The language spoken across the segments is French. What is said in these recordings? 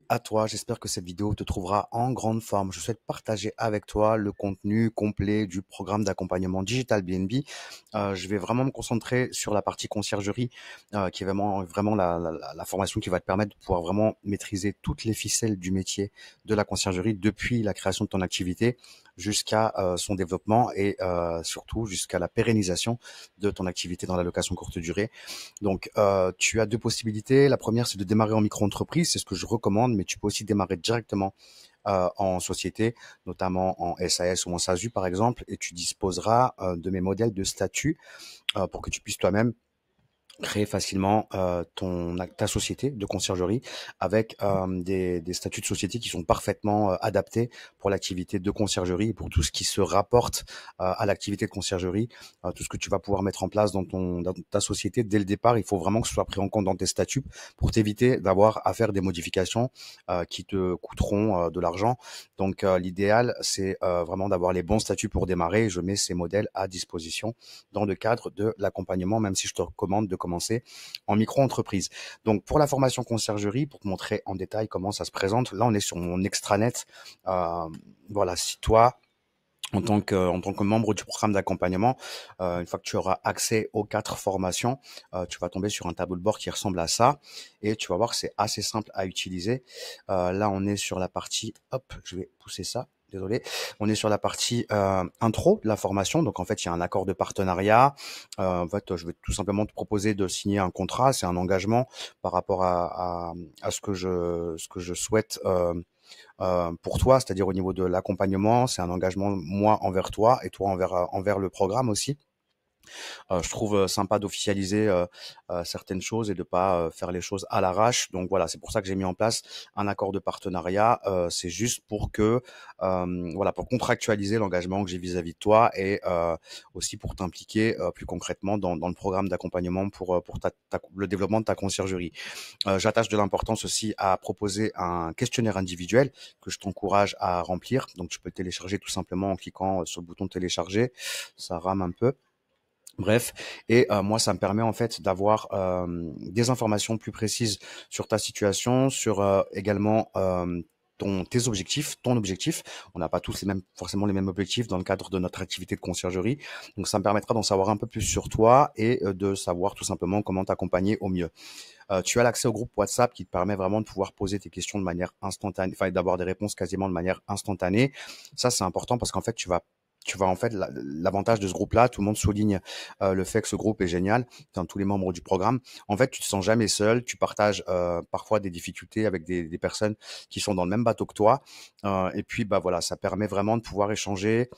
à toi, j'espère que cette vidéo te trouvera en grande forme. Je souhaite partager avec toi le contenu complet du programme d'accompagnement Digital BNB. Je vais vraiment me concentrer sur la partie conciergerie, qui est vraiment la formation qui va te permettre de pouvoir vraiment maîtriser toutes les ficelles du métier de la conciergerie depuis la création de ton activité jusqu'à son développement et surtout jusqu'à la pérennisation de ton activité dans la location courte durée. Donc, tu as deux possibilités. La première, c'est de démarrer en micro-entreprise. C'est ce que je recommande, mais tu peux aussi démarrer directement en société, notamment en SAS ou en SASU, par exemple, et tu disposeras de mes modèles de statut pour que tu puisses toi-même créer facilement ta société de conciergerie avec des statuts de société qui sont parfaitement adaptés pour l'activité de conciergerie et pour tout ce qui se rapporte à l'activité de conciergerie, tout ce que tu vas pouvoir mettre en place dans ta société dès le départ. Il faut vraiment que ce soit pris en compte dans tes statuts pour t'éviter d'avoir à faire des modifications qui te coûteront de l'argent. Donc l'idéal, c'est vraiment d'avoir les bons statuts pour démarrer. Je mets ces modèles à disposition dans le cadre de l'accompagnement, même si je te recommande de commencer en micro-entreprise. Donc, pour la formation conciergerie, pour te montrer en détail comment ça se présente, là, on est sur mon extranet. Euh, voilà, si toi, en tant que membre du programme d'accompagnement, une fois que tu auras accès aux 4 formations, tu vas tomber sur un tableau de bord qui ressemble à ça et tu vas voir que c'est assez simple à utiliser. Là, on est sur la partie, hop, je vais pousser ça. Désolé, on est sur la partie intro de la formation. Donc en fait, il y a un accord de partenariat. En fait, je vais tout simplement te proposer de signer un contrat. C'est un engagement par rapport à ce que je souhaite pour toi, c'est-à-dire au niveau de l'accompagnement, c'est un engagement moi envers toi et toi envers le programme aussi. Je trouve sympa d'officialiser certaines choses et de pas faire les choses à l'arrache. Donc voilà, c'est pour ça que j'ai mis en place un accord de partenariat. C'est juste pour que voilà, pour contractualiser l'engagement que j'ai vis-à-vis de toi et aussi pour t'impliquer plus concrètement dans le programme d'accompagnement pour le développement de ta conciergerie. J'attache de l'importance aussi à proposer un questionnaire individuel que je t'encourage à remplir. Donc tu peux le télécharger tout simplement en cliquant sur le bouton télécharger. Ça rame un peu. Bref, et moi, ça me permet en fait d'avoir des informations plus précises sur ta situation, sur également tes objectifs, ton objectif. On n'a pas tous forcément les mêmes objectifs dans le cadre de notre activité de conciergerie. Donc, ça me permettra d'en savoir un peu plus sur toi et de savoir tout simplement comment t'accompagner au mieux. Tu as l'accès au groupe WhatsApp qui te permet vraiment de pouvoir poser tes questions de manière instantanée, enfin d'avoir des réponses quasiment de manière instantanée. Ça, c'est important parce qu'en fait, tu vas en fait l'avantage de ce groupe-là, tout le monde souligne le fait que ce groupe est génial, dans tous les membres du programme. En fait, tu te sens jamais seul, tu partages parfois des difficultés avec des personnes qui sont dans le même bateau que toi. Et puis bah voilà, ça permet vraiment de pouvoir échanger,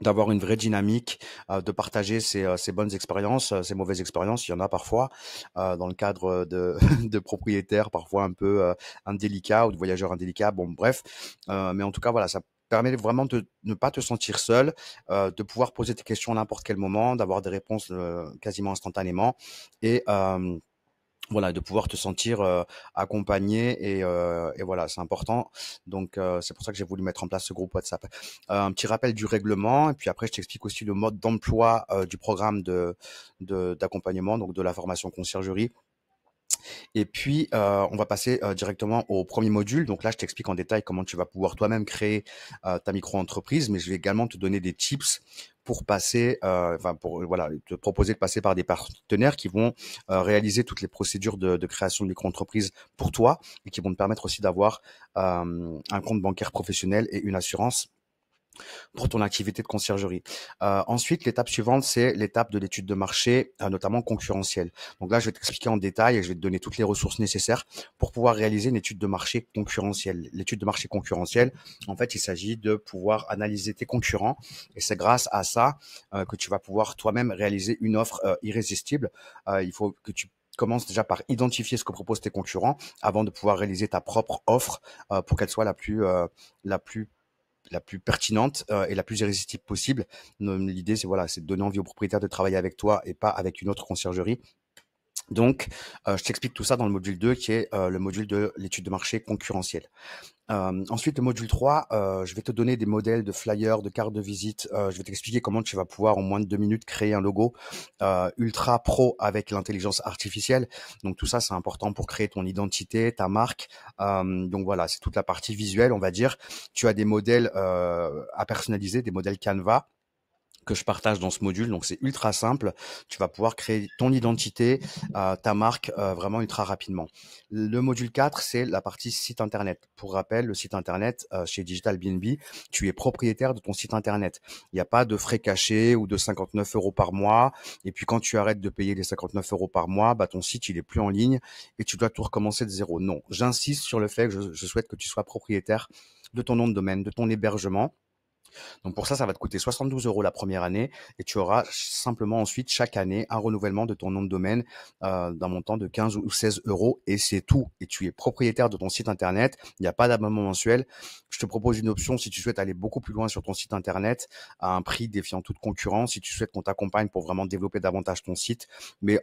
d'avoir une vraie dynamique, de partager ses bonnes expériences, ses mauvaises expériences. Il y en a parfois dans le cadre de, de propriétaires parfois un peu indélicats ou de voyageurs indélicats. Bon, bref. Mais en tout cas, voilà, ça permet vraiment de ne pas te sentir seul, de pouvoir poser tes questions à n'importe quel moment, d'avoir des réponses quasiment instantanément et voilà, de pouvoir te sentir accompagné et voilà, c'est important. Donc c'est pour ça que j'ai voulu mettre en place ce groupe WhatsApp. Un petit rappel du règlement et puis après je t'explique aussi le mode d'emploi du programme d'accompagnement, donc de la formation conciergerie. Et puis, on va passer directement au premier module. Donc là, je t'explique en détail comment tu vas pouvoir toi-même créer ta micro-entreprise, mais je vais également te donner des tips pour passer, enfin pour voilà, te proposer de passer par des partenaires qui vont réaliser toutes les procédures de création de micro-entreprise pour toi et qui vont te permettre aussi d'avoir un compte bancaire professionnel et une assurance pour ton activité de conciergerie. Ensuite, l'étape suivante, c'est l'étape de l'étude de marché, notamment concurrentielle. Donc là, je vais t'expliquer en détail et je vais te donner toutes les ressources nécessaires pour pouvoir réaliser une étude de marché concurrentielle. L'étude de marché concurrentielle, en fait, il s'agit de pouvoir analyser tes concurrents et c'est grâce à ça que tu vas pouvoir toi-même réaliser une offre irrésistible. Il faut que tu commences déjà par identifier ce que proposent tes concurrents avant de pouvoir réaliser ta propre offre pour qu'elle soit la plus la plus pertinente et la plus irrésistible possible. L'idée, c'est voilà, c'est de donner envie aux propriétaires de travailler avec toi et pas avec une autre conciergerie. Donc, je t'explique tout ça dans le module 2 qui est le module de l'étude de marché concurrentielle. Ensuite, le module 3, je vais te donner des modèles de flyers, de cartes de visite. Je vais t'expliquer comment tu vas pouvoir en moins de 2 minutes créer un logo ultra pro avec l'intelligence artificielle. Donc tout ça, c'est important pour créer ton identité, ta marque. Donc voilà, c'est toute la partie visuelle, on va dire. Tu as des modèles à personnaliser, des modèles Canva que je partage dans ce module. Donc, c'est ultra simple. Tu vas pouvoir créer ton identité, ta marque vraiment ultra rapidement. Le module 4, c'est la partie site internet. Pour rappel, le site internet chez Digital BNB, tu es propriétaire de ton site internet. Il n'y a pas de frais cachés ou de 59 euros par mois. Et puis, quand tu arrêtes de payer les 59 euros par mois, bah, ton site, il est plus en ligne et tu dois tout recommencer de zéro. Non, j'insiste sur le fait que je souhaite que tu sois propriétaire de ton nom de domaine, de ton hébergement. Donc pour ça, ça va te coûter 72 euros la première année et tu auras simplement ensuite chaque année un renouvellement de ton nom de domaine d'un montant de 15 ou 16 euros et c'est tout. Et tu es propriétaire de ton site internet. Il n'y a pas d'abonnement mensuel. Je te propose une option si tu souhaites aller beaucoup plus loin sur ton site internet à un prix défiant toute concurrence. Si tu souhaites qu'on t'accompagne pour vraiment développer davantage ton site, mais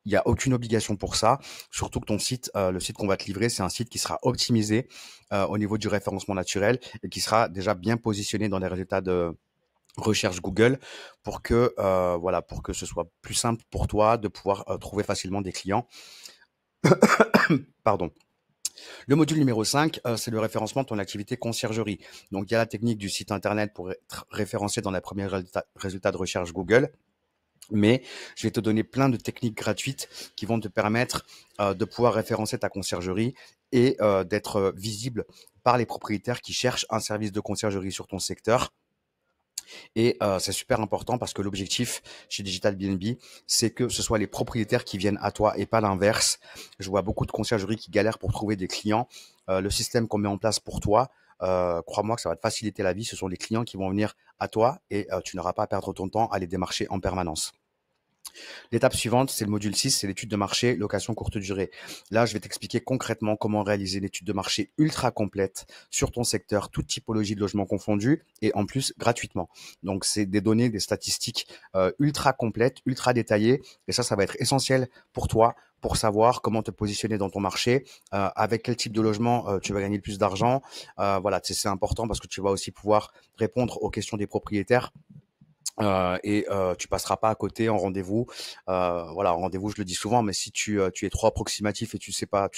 il n'y a aucune obligation pour ça, surtout que ton site, le site qu'on va te livrer, c'est un site qui sera optimisé au niveau du référencement naturel et qui sera déjà bien positionné dans les résultats de recherche Google pour que voilà, pour que ce soit plus simple pour toi de pouvoir trouver facilement des clients. Pardon. Le module numéro 5, c'est le référencement de ton activité conciergerie. Donc, il y a la technique du site internet pour être référencé dans les premiers résultats de recherche Google. Mais je vais te donner plein de techniques gratuites qui vont te permettre de pouvoir référencer ta conciergerie et d'être visible par les propriétaires qui cherchent un service de conciergerie sur ton secteur. Et c'est super important parce que l'objectif chez Digital BNB, c'est que ce soit les propriétaires qui viennent à toi et pas l'inverse. Je vois beaucoup de conciergeries qui galèrent pour trouver des clients. Le système qu'on met en place pour toi, crois-moi que ça va te faciliter la vie. Ce sont les clients qui vont venir à toi et tu n'auras pas à perdre ton temps à les démarcher en permanence. L'étape suivante, c'est le module 6, c'est l'étude de marché, location courte durée. Là, je vais t'expliquer concrètement comment réaliser l'étude de marché ultra complète sur ton secteur, toute typologie de logement confondue et en plus gratuitement. Donc, c'est des données, des statistiques ultra complètes, ultra détaillées et ça va être essentiel pour toi pour savoir comment te positionner dans ton marché, avec quel type de logement tu vas gagner le plus d'argent. Voilà, c'est important parce que tu vas aussi pouvoir répondre aux questions des propriétaires et tu passeras pas à côté en rendez-vous. Voilà, en rendez-vous, je le dis souvent, mais si tu es trop approximatif et tu sais pas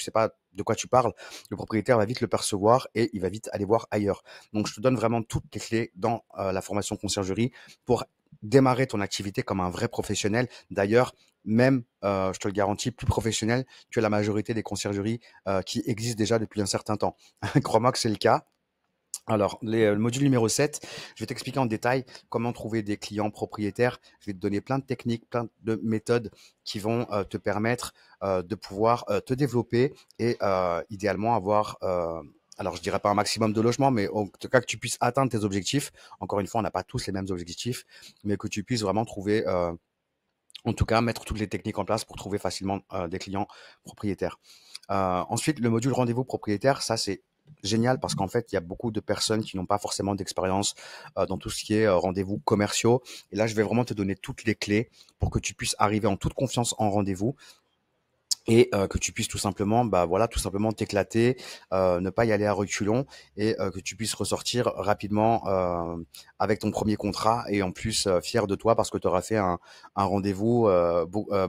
de quoi tu parles, le propriétaire va vite le percevoir et il va vite aller voir ailleurs. Donc, je te donne vraiment toutes les clés dans la formation conciergerie pour démarrer ton activité comme un vrai professionnel. D'ailleurs, même, je te le garantis, plus professionnel que la majorité des conciergeries qui existent déjà depuis un certain temps. Crois-moi que c'est le cas. Alors, le module numéro 7, je vais t'expliquer en détail comment trouver des clients propriétaires. Je vais te donner plein de techniques, plein de méthodes qui vont te permettre de pouvoir te développer et idéalement avoir, alors je dirais pas un maximum de logements, mais en tout cas que tu puisses atteindre tes objectifs. Encore une fois, on n'a pas tous les mêmes objectifs, mais que tu puisses vraiment trouver, en tout cas, mettre toutes les techniques en place pour trouver facilement des clients propriétaires. Ensuite, le module rendez-vous propriétaire, ça c'est génial parce qu'en fait, il y a beaucoup de personnes qui n'ont pas forcément d'expérience dans tout ce qui est rendez-vous commerciaux. Et là, je vais vraiment te donner toutes les clés pour que tu puisses arriver en toute confiance en rendez-vous et que tu puisses tout simplement, bah voilà, tout simplement t'éclater, ne pas y aller à reculons et que tu puisses ressortir rapidement avec ton premier contrat et en plus fier de toi parce que tu auras fait un rendez-vous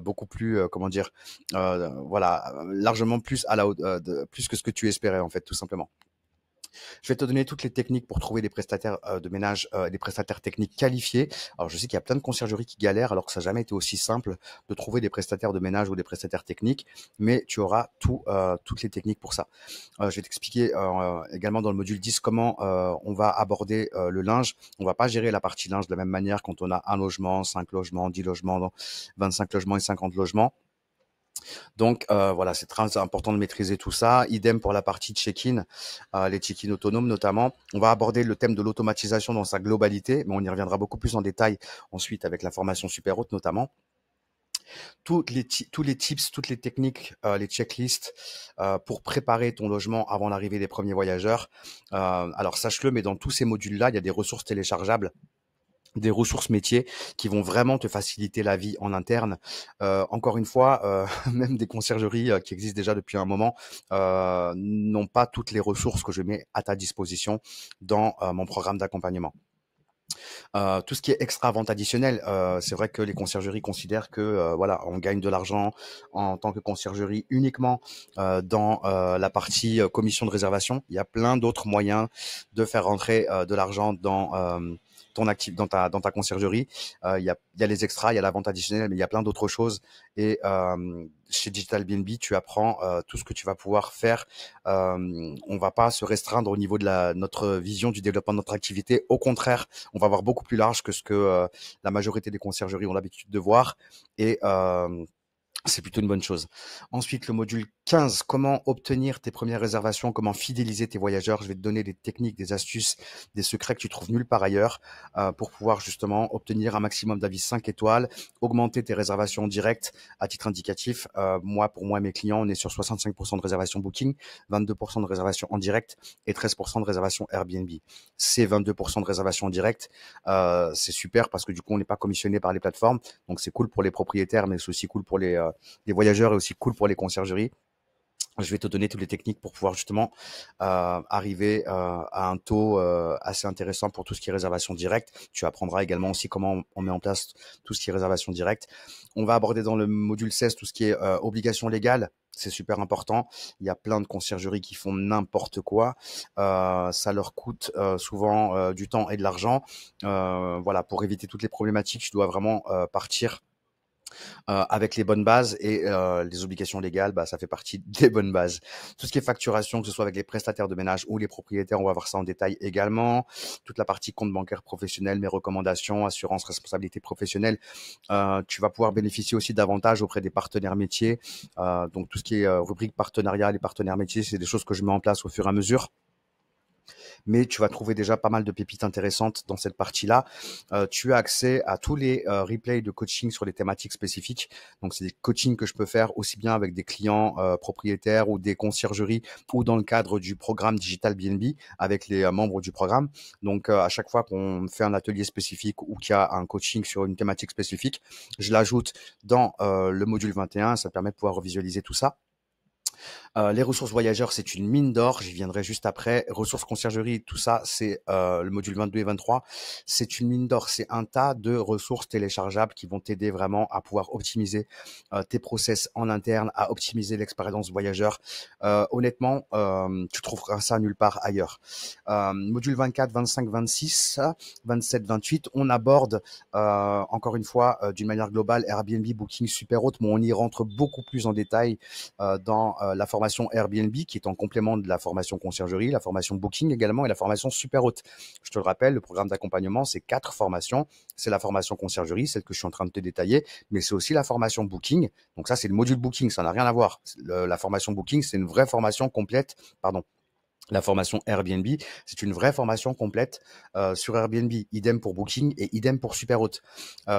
beaucoup plus, comment dire, voilà, largement plus à la plus que ce que tu espérais en fait, tout simplement. Je vais te donner toutes les techniques pour trouver des prestataires de ménage, des prestataires techniques qualifiés. Alors, je sais qu'il y a plein de conciergeries qui galèrent alors que ça n'a jamais été aussi simple de trouver des prestataires de ménage ou des prestataires techniques, mais tu auras toutes les techniques pour ça. Je vais t'expliquer également dans le module 10 comment on va aborder le linge. On va pas gérer la partie linge de la même manière quand on a un logement, 5 logements, 10 logements, 25 logements et 50 logements. Donc voilà, c'est très important de maîtriser tout ça. Idem pour la partie check-in, les check-in autonomes notamment. On va aborder le thème de l'automatisation dans sa globalité, mais on y reviendra beaucoup plus en détail ensuite avec la formation super haute notamment. Tous les tips, toutes les techniques, les checklists pour préparer ton logement avant l'arrivée des premiers voyageurs. Alors sache-le, mais dans tous ces modules-là, il y a des ressources téléchargeables des ressources métiers qui vont vraiment te faciliter la vie en interne. Encore une fois, même des conciergeries qui existent déjà depuis un moment n'ont pas toutes les ressources que je mets à ta disposition dans mon programme d'accompagnement. Tout ce qui est extra vente additionnelle, c'est vrai que les conciergeries considèrent que voilà, on gagne de l'argent en tant que conciergerie uniquement dans la partie commission de réservation. Il y a plein d'autres moyens de faire rentrer de l'argent dans ton actif, dans ta conciergerie. Il y a les extras, il y a la vente additionnelle, mais il y a plein d'autres choses. Et chez Digital BNB, tu apprends tout ce que tu vas pouvoir faire. On va pas se restreindre au niveau de notre vision du développement de notre activité. Au contraire, on va voir beaucoup plus large que ce que la majorité des conciergeries ont l'habitude de voir. Et c'est plutôt une bonne chose. Ensuite, le module 15, comment obtenir tes premières réservations, comment fidéliser tes voyageurs. Je vais te donner des techniques, des astuces, des secrets que tu trouves nulle part ailleurs pour pouvoir justement obtenir un maximum d'avis 5 étoiles, augmenter tes réservations directes. À titre indicatif, pour moi et mes clients, on est sur 65% de réservations Booking, 22% de réservations en direct et 13% de réservations Airbnb. Ces 22% de réservations en direct, c'est super parce que du coup, on n'est pas commissionné par les plateformes. Donc, c'est cool pour les propriétaires, mais c'est aussi cool pour les voyageurs et aussi cool pour les conciergeries. Je vais te donner toutes les techniques pour pouvoir justement arriver à un taux assez intéressant pour tout ce qui est réservation directe. Tu apprendras également aussi comment on met en place tout ce qui est réservation directe. On va aborder dans le module 16 tout ce qui est obligation légale. C'est super important. Il y a plein de conciergeries qui font n'importe quoi. Ça leur coûte souvent du temps et de l'argent. Voilà, pour éviter toutes les problématiques, tu dois vraiment partir avec les bonnes bases et les obligations légales, bah, ça fait partie des bonnes bases. Tout ce qui est facturation, que ce soit avec les prestataires de ménage ou les propriétaires, on va voir ça en détail également. Toute la partie compte bancaire professionnel, mes recommandations, assurance, responsabilité professionnelle. Tu vas pouvoir bénéficier aussi d'avantages auprès des partenaires métiers. Donc tout ce qui est rubrique partenariat, les partenaires métiers, c'est des choses que je mets en place au fur et à mesure, mais tu vas trouver déjà pas mal de pépites intéressantes dans cette partie-là. Tu as accès à tous les replays de coaching sur les thématiques spécifiques. Donc, c'est des coachings que je peux faire aussi bien avec des clients propriétaires ou des conciergeries ou dans le cadre du programme Digital BNB avec les membres du programme. Donc, à chaque fois qu'on fait un atelier spécifique ou qu'il y a un coaching sur une thématique spécifique, je l'ajoute dans le module 21. Ça permet de pouvoir revisualiser tout ça. Les ressources voyageurs, c'est une mine d'or. J'y viendrai juste après. Ressources conciergerie, tout ça, c'est le module 22 et 23. C'est une mine d'or. C'est un tas de ressources téléchargeables qui vont t'aider vraiment à pouvoir optimiser tes process en interne, à optimiser l'expérience voyageur. Honnêtement, tu trouveras ça nulle part ailleurs. Module 24, 25, 26, 27, 28, on aborde encore une fois d'une manière globale Airbnb, Booking, Superhôte, mais on y rentre beaucoup plus en détail dans la formation Airbnb qui est en complément de la formation conciergerie, la formation Booking également et la formation Superhôte. Je te le rappelle, le programme d'accompagnement, c'est 4 formations. C'est la formation conciergerie, celle que je suis en train de te détailler, mais c'est aussi la formation Booking. Donc ça, c'est le module Booking, ça n'a rien à voir. La formation Booking, c'est une vraie formation complète, pardon. La formation Airbnb, c'est une vraie formation complète sur Airbnb. Idem pour Booking et idem pour Superhôte.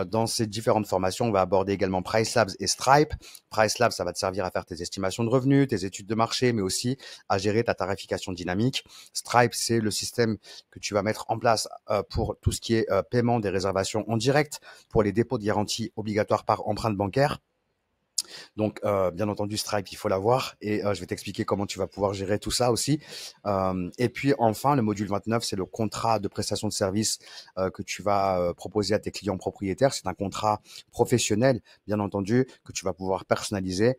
Dans ces différentes formations, on va aborder également Price Labs et Stripe. Price Labs, ça va te servir à faire tes estimations de revenus, tes études de marché, mais aussi à gérer ta tarification dynamique. Stripe, c'est le système que tu vas mettre en place pour tout ce qui est paiement des réservations en direct, pour les dépôts de garantie obligatoires par empreinte bancaire. Donc, bien entendu, Stripe, il faut l'avoir et je vais t'expliquer comment tu vas pouvoir gérer tout ça aussi. Et puis, enfin, le module 29, c'est le contrat de prestation de service que tu vas proposer à tes clients propriétaires. C'est un contrat professionnel, bien entendu, que tu vas pouvoir personnaliser.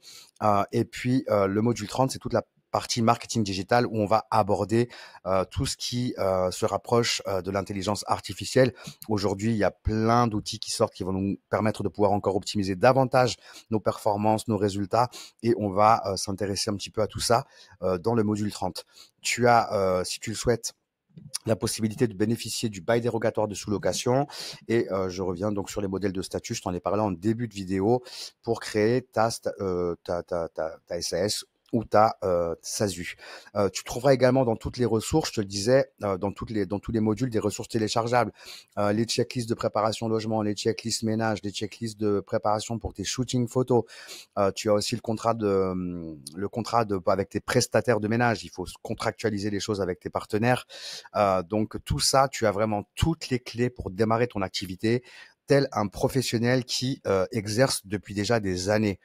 Et puis, le module 30, c'est toute la partie marketing digital où on va aborder tout ce qui se rapproche de l'intelligence artificielle. Aujourd'hui, il y a plein d'outils qui sortent qui vont nous permettre de pouvoir encore optimiser davantage nos performances, nos résultats et on va s'intéresser un petit peu à tout ça dans le module 30. Tu as, si tu le souhaites, la possibilité de bénéficier du bail dérogatoire de sous-location et je reviens donc sur les modèles de statut. Je t'en ai parlé en début de vidéo pour créer ta SAS ou ta SASU. Tu trouveras également dans toutes les ressources, je te le disais, dans tous les modules, des ressources téléchargeables, les checklists de préparation logement, les checklists ménage, les checklists de préparation pour tes shootings photos. Tu as aussi le contrat avec tes prestataires de ménage. Il faut contractualiser les choses avec tes partenaires. Donc tout ça, tu as vraiment toutes les clés pour démarrer ton activité tel un professionnel qui exerce depuis déjà des années.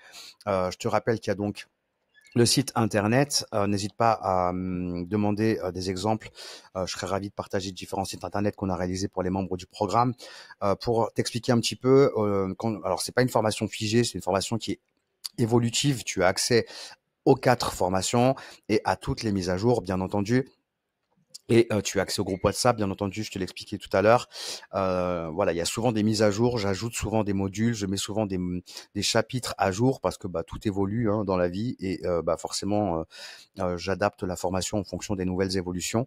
Je te rappelle qu'il y a donc le site internet. N'hésite pas à me demander des exemples. Je serais ravi de partager différents sites internet qu'on a réalisés pour les membres du programme. Pour t'expliquer un petit peu, alors c'est pas une formation figée, c'est une formation qui est évolutive. Tu as accès aux 4 formations et à toutes les mises à jour, bien entendu. Et tu as accès au groupe WhatsApp, bien entendu, je te l'expliquais tout à l'heure. Voilà, il y a souvent des mises à jour, j'ajoute souvent des modules, je mets souvent des chapitres à jour parce que bah, tout évolue hein, dans la vie et bah, forcément, j'adapte la formation en fonction des nouvelles évolutions.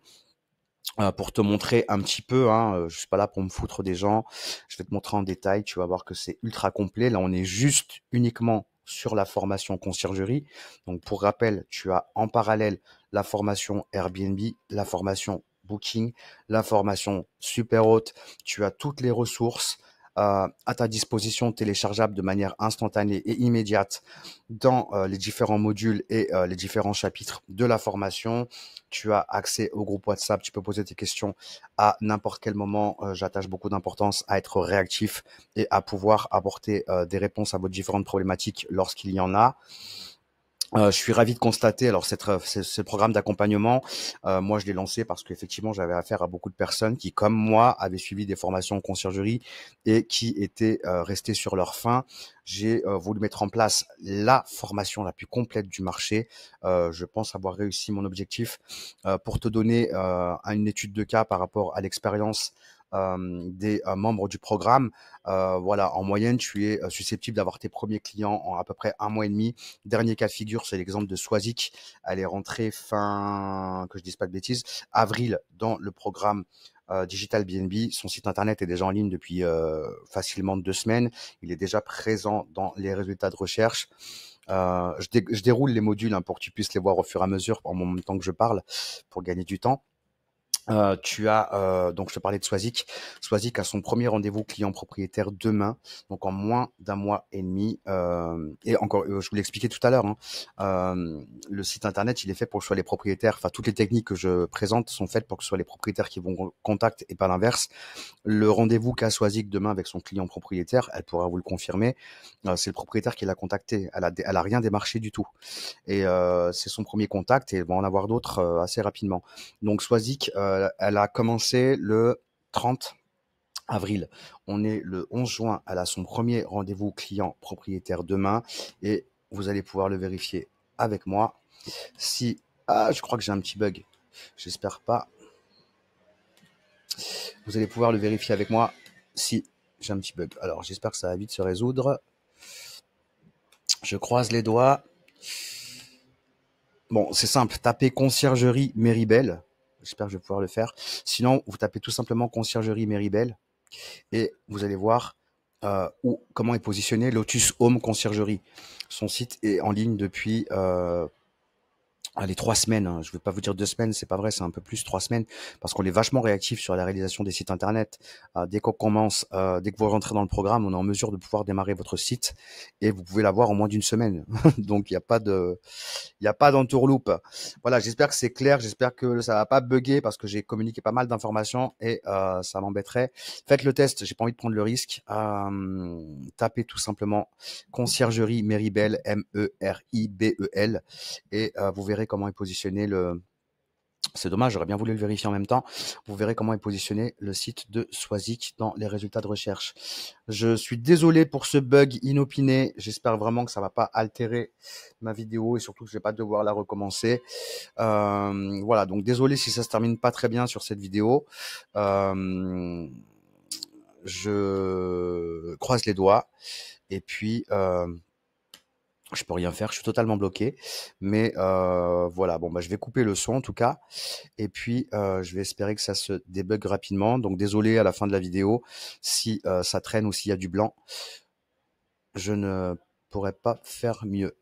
Pour te montrer un petit peu, hein, je suis pas là pour me foutre des gens, je vais te montrer en détail, tu vas voir que c'est ultra complet. Là, on est juste uniquement sur la formation conciergerie. Donc, pour rappel, tu as en parallèle la formation Airbnb, la formation Booking, la formation Super Hôte. Tu as toutes les ressources à ta disposition, téléchargeables de manière instantanée et immédiate dans les différents modules et les différents chapitres de la formation. Tu as accès au groupe WhatsApp, tu peux poser tes questions à n'importe quel moment. J'attache beaucoup d'importance à être réactif et à pouvoir apporter des réponses à vos différentes problématiques lorsqu'il y en a. Je suis ravi de constater, alors ce programme d'accompagnement, moi je l'ai lancé parce qu'effectivement j'avais affaire à beaucoup de personnes qui, comme moi, avaient suivi des formations en conciergerie et qui étaient restées sur leur faim. J'ai voulu mettre en place la formation la plus complète du marché. Je pense avoir réussi mon objectif. Pour te donner une étude de cas par rapport à l'expérience des membres du programme, voilà, en moyenne, tu es susceptible d'avoir tes premiers clients en à peu près 1 mois et demi. Dernier cas de figure, c'est l'exemple de Swazik. Elle est rentrée fin, que je dise pas de bêtises, avril dans le programme Digital BNB. Son site internet est déjà en ligne depuis facilement 2 semaines. Il est déjà présent dans les résultats de recherche. Je déroule les modules hein, pour que tu puisses les voir au fur et à mesure en même temps que je parle pour gagner du temps. Tu as donc je te parlais de Swazik. Swazik a son premier rendez-vous client propriétaire demain, donc en moins d'un mois et demi. Et encore, je vous l'ai expliqué tout à l'heure. Hein, le site internet, il est fait pour que ce soit les propriétaires. Enfin, toutes les techniques que je présente sont faites pour que ce soit les propriétaires qui vont contact et pas l'inverse. Le rendez-vous qu'a Swazik demain avec son client propriétaire, elle pourra vous le confirmer. C'est le propriétaire qui l'a contacté. Elle a rien démarché du tout. Et c'est son premier contact et elle va en avoir d'autres assez rapidement. Donc Swazik, elle a commencé le 30 avril. On est le 11 juin. Elle a son premier rendez-vous client propriétaire demain et vous allez pouvoir le vérifier avec moi. Si je crois que j'ai un petit bug. J'espère pas. Vous allez pouvoir le vérifier avec moi si j'ai un petit bug. Alors j'espère que ça va vite se résoudre. Je croise les doigts. Bon, c'est simple. Tapez conciergerie Méribel. J'espère que je vais pouvoir le faire. Sinon, vous tapez tout simplement conciergerie Méribel et vous allez voir comment est positionné Lotus Home Conciergerie. Son site est en ligne depuis allez, 3 semaines, hein. Je ne vais pas vous dire 2 semaines, c'est pas vrai, c'est un peu plus, 3 semaines, parce qu'on est vachement réactif sur la réalisation des sites internet. Dès qu'on commence, dès que vous rentrez dans le programme, on est en mesure de pouvoir démarrer votre site et vous pouvez l'avoir en moins d'une semaine. Donc il y a pas d'entourloupe. Voilà, j'espère que c'est clair, j'espère que ça va pas bugger parce que j'ai communiqué pas mal d'informations et ça m'embêterait. Faites le test, j'ai pas envie de prendre le risque. Tapez tout simplement conciergerie Méribel, Meribel, et vous verrez comment est positionné le. C'est dommage, j'aurais bien voulu le vérifier en même temps. Vous verrez comment est positionné le site de Swazik dans les résultats de recherche. Je suis désolé pour ce bug inopiné. J'espère vraiment que ça va pas altérer ma vidéo et surtout que je vais pas devoir la recommencer. Voilà, donc désolé si ça se termine pas très bien sur cette vidéo. Je croise les doigts et puis je peux rien faire, je suis totalement bloqué. Mais voilà, bon bah je vais couper le son en tout cas. Et puis je vais espérer que ça se débug rapidement. Donc désolé à la fin de la vidéo si ça traîne ou s'il y a du blanc. Je ne pourrais pas faire mieux.